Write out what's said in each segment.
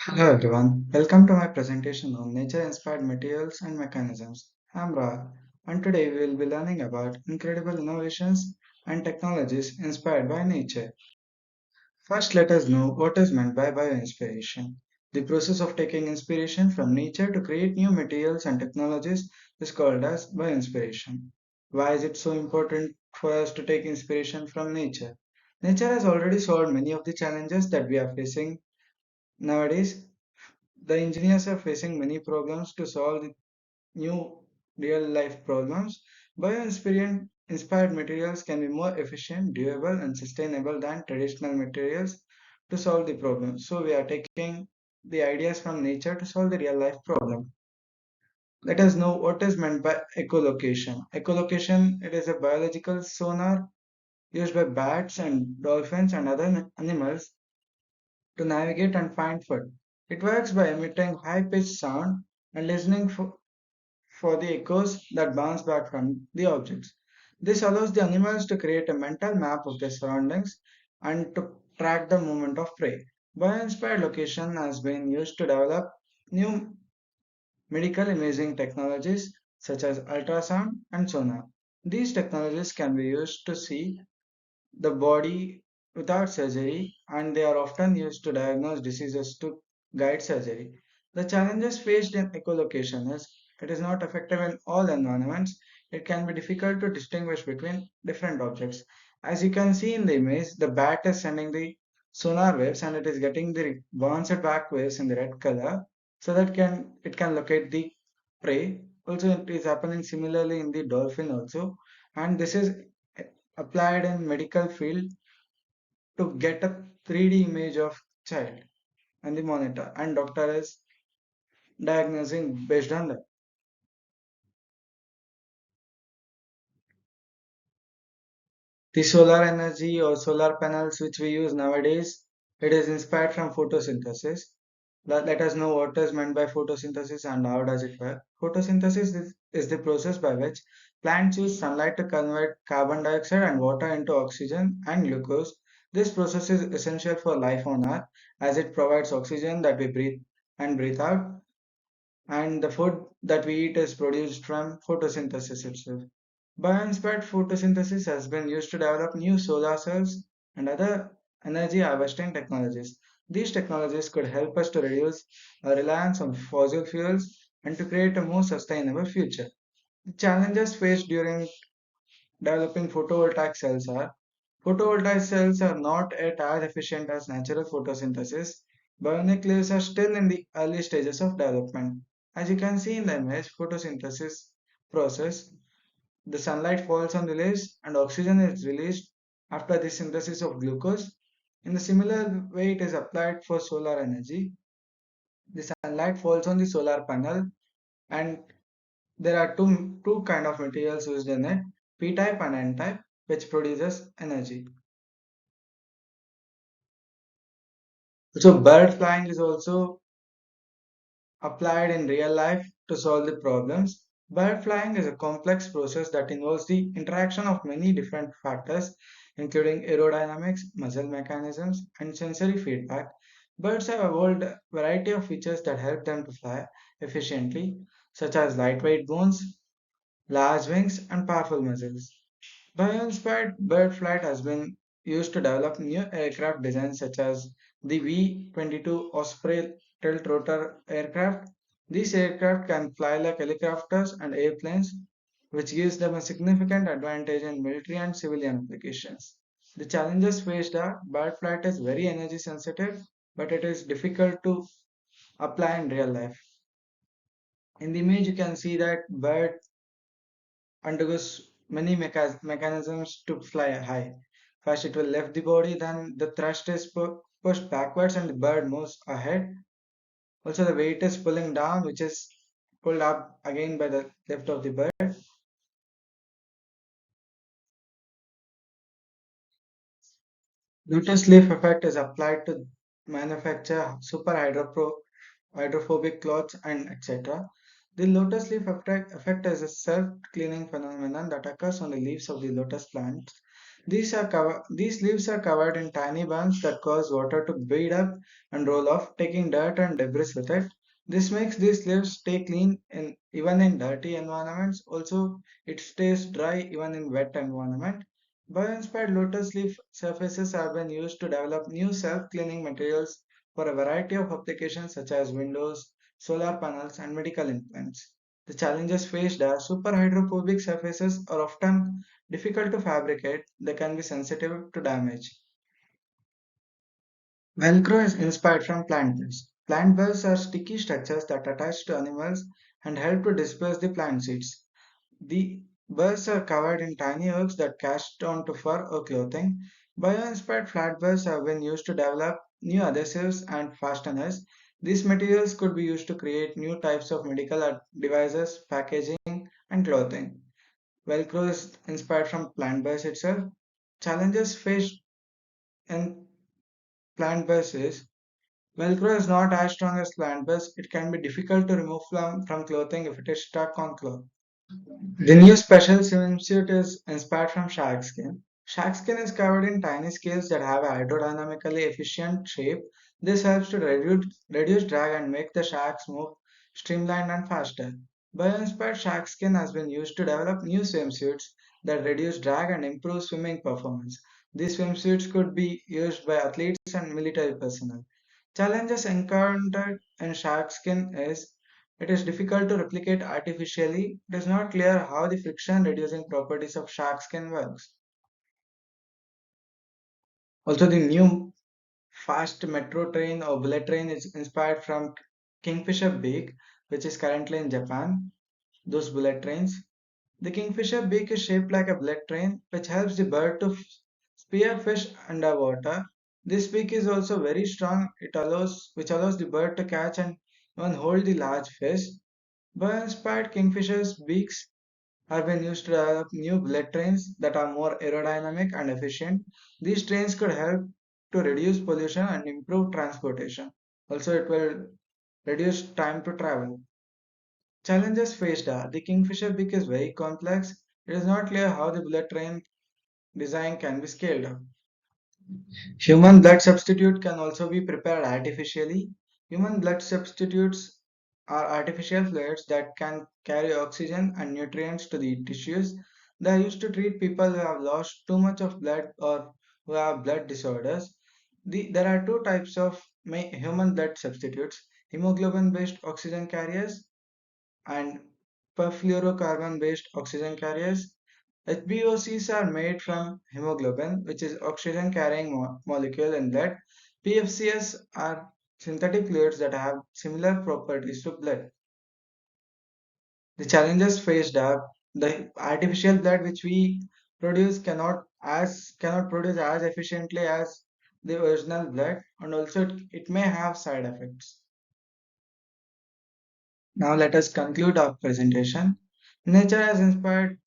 Hello everyone, welcome to my presentation on nature-inspired materials and mechanisms. I'm Ra, and today we will be learning about incredible innovations and technologies inspired by nature. First, let us know what is meant by bioinspiration. The process of taking inspiration from nature to create new materials and technologies is called as bioinspiration. Why is it so important for us to take inspiration from nature? Nature has already solved many of the challenges that we are facing nowadays. The engineers are facing many problems to solve the new real life problems. Inspired materials can be more efficient, durable, and sustainable than traditional materials to solve the problem. So, we are taking the ideas from nature to solve the real life problem. Let us know what is meant by echolocation. Echolocation, it is a biological sonar used by bats and dolphins and other animals to navigate and find food. It works by emitting high-pitched sound and listening for the echoes that bounce back from the objects. This allows the animals to create a mental map of their surroundings and to track the movement of prey. Bio-inspired location has been used to develop new medical imaging technologies such as ultrasound and sonar. These technologies can be used to see the body without surgery, and they are often used to diagnose diseases to guide surgery. The challenges faced in echolocation is it is not effective in all environments. It can be difficult to distinguish between different objects. As you can see in the image, the bat is sending the sonar waves and it is getting the bounced back waves in the red color so that it can locate the prey. Also, it is happening similarly in the dolphin also, and this is applied in medical field to get a 3D image of child and the monitor, and doctor is diagnosing based on that. The solar energy or solar panels which we use nowadays, it is inspired from photosynthesis. Let us know what is meant by photosynthesis and how does it work. Photosynthesis is the process by which plants use sunlight to convert carbon dioxide and water into oxygen and glucose. This process is essential for life on Earth as it provides oxygen that we breathe out, and the food that we eat is produced from photosynthesis itself. Bio-inspired photosynthesis has been used to develop new solar cells and other energy harvesting technologies. These technologies could help us to reduce our reliance on fossil fuels and to create a more sustainable future. The challenges faced during developing photovoltaic cells are photovoltaic cells are not yet as efficient as natural photosynthesis. Bionic leaves are still in the early stages of development. As you can see in the image, photosynthesis process, the sunlight falls on the leaves and oxygen is released after the synthesis of glucose. In the similar way, it is applied for solar energy. The sunlight falls on the solar panel, and there are two kind of materials used in it, p-type and n-type, which produces energy. So bird flying is also applied in real life to solve the problems. Bird flying is a complex process that involves the interaction of many different factors, including aerodynamics, muscle mechanisms, and sensory feedback. Birds have evolved a variety of features that help them to fly efficiently, such as lightweight bones, large wings, and powerful muscles. Bio-inspired bird flight has been used to develop new aircraft designs such as the V-22 Osprey tilt-rotor aircraft. These aircraft can fly like helicopters and airplanes, which gives them a significant advantage in military and civilian applications. The challenges faced are bird flight is very energy sensitive, but it is difficult to apply in real life. In the image, you can see that bird undergoes many mechanisms to fly high. First, it will lift the body, then the thrust is pushed backwards and the bird moves ahead. Also, the weight is pulling down, which is pulled up again by the lift of the bird. Lotus leaf effect is applied to manufacture hydrophobic cloths and etc. The lotus effect is a self-cleaning phenomenon that occurs on the leaves of the lotus plant. These leaves are covered in tiny buds that cause water to build up and roll off, taking dirt and debris with it. This makes these leaves stay clean even in dirty environments. Also, it stays dry even in wet environment. Bio-inspired lotus leaf surfaces have been used to develop new self-cleaning materials for a variety of applications such as windows, solar panels, and medical implants. The challenges faced are superhydrophobic surfaces are often difficult to fabricate, they can be sensitive to damage. Velcro is inspired from plant burrs. Plant burrs are sticky structures that attach to animals and help to disperse the plant seeds. The burrs are covered in tiny hooks that cast onto fur or clothing. Bio-inspired flat burrs have been used to develop new adhesives and fasteners. These materials could be used to create new types of medical devices, packaging, and clothing. Velcro is inspired from plant burrs itself. Challenges faced in plant burrs is Velcro is not as strong as plant burrs. It can be difficult to remove from clothing if it is stuck on cloth. The new special swimsuit is inspired from shark skin. Shark skin is covered in tiny scales that have a hydrodynamically efficient shape. This helps to reduce drag and make the sharks move streamlined and faster. Bio-inspired shark skin has been used to develop new swimsuits that reduce drag and improve swimming performance. These swimsuits could be used by athletes and military personnel. Challenges encountered in shark skin is it is difficult to replicate artificially. It is not clear how the friction reducing properties of shark skin works. Also, the new fast metro train or bullet train is inspired from Kingfisher beak, which is currently in Japan. Those bullet trains. The Kingfisher beak is shaped like a bullet train, which helps the bird to spear fish underwater. This beak is also very strong. Which allows the bird to catch and even hold the large fish. Bird-inspired kingfishers' beaks have been used to develop new bullet trains that are more aerodynamic and efficient. These trains could help to reduce pollution and improve transportation. Also, it will reduce time to travel. Challenges faced are the Kingfisher beak is very complex. It is not clear how the bullet train design can be scaled up. Human blood substitute can also be prepared artificially. Human blood substitutes are artificial fluids that can carry oxygen and nutrients to the tissues. They are used to treat people who have lost too much of blood or who have blood disorders. There are two types of human blood substitutes, hemoglobin based oxygen carriers and perfluorocarbon based oxygen carriers. HbOCs are made from hemoglobin, which is oxygen carrying molecule in blood. PFCs are synthetic fluids that have similar properties to blood. The challenges faced are the artificial blood which we produce cannot produce as efficiently as the original blood, and also it may have side effects. Now let us conclude our presentation. Nature has inspired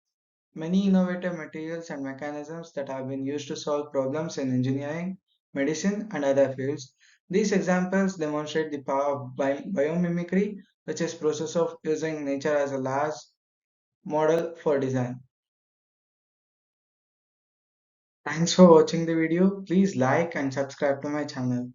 many innovative materials and mechanisms that have been used to solve problems in engineering, medicine, and other fields. These examples demonstrate the power of biomimicry, which is process of using nature as a large model for design. Thanks for watching the video. Please like and subscribe to my channel.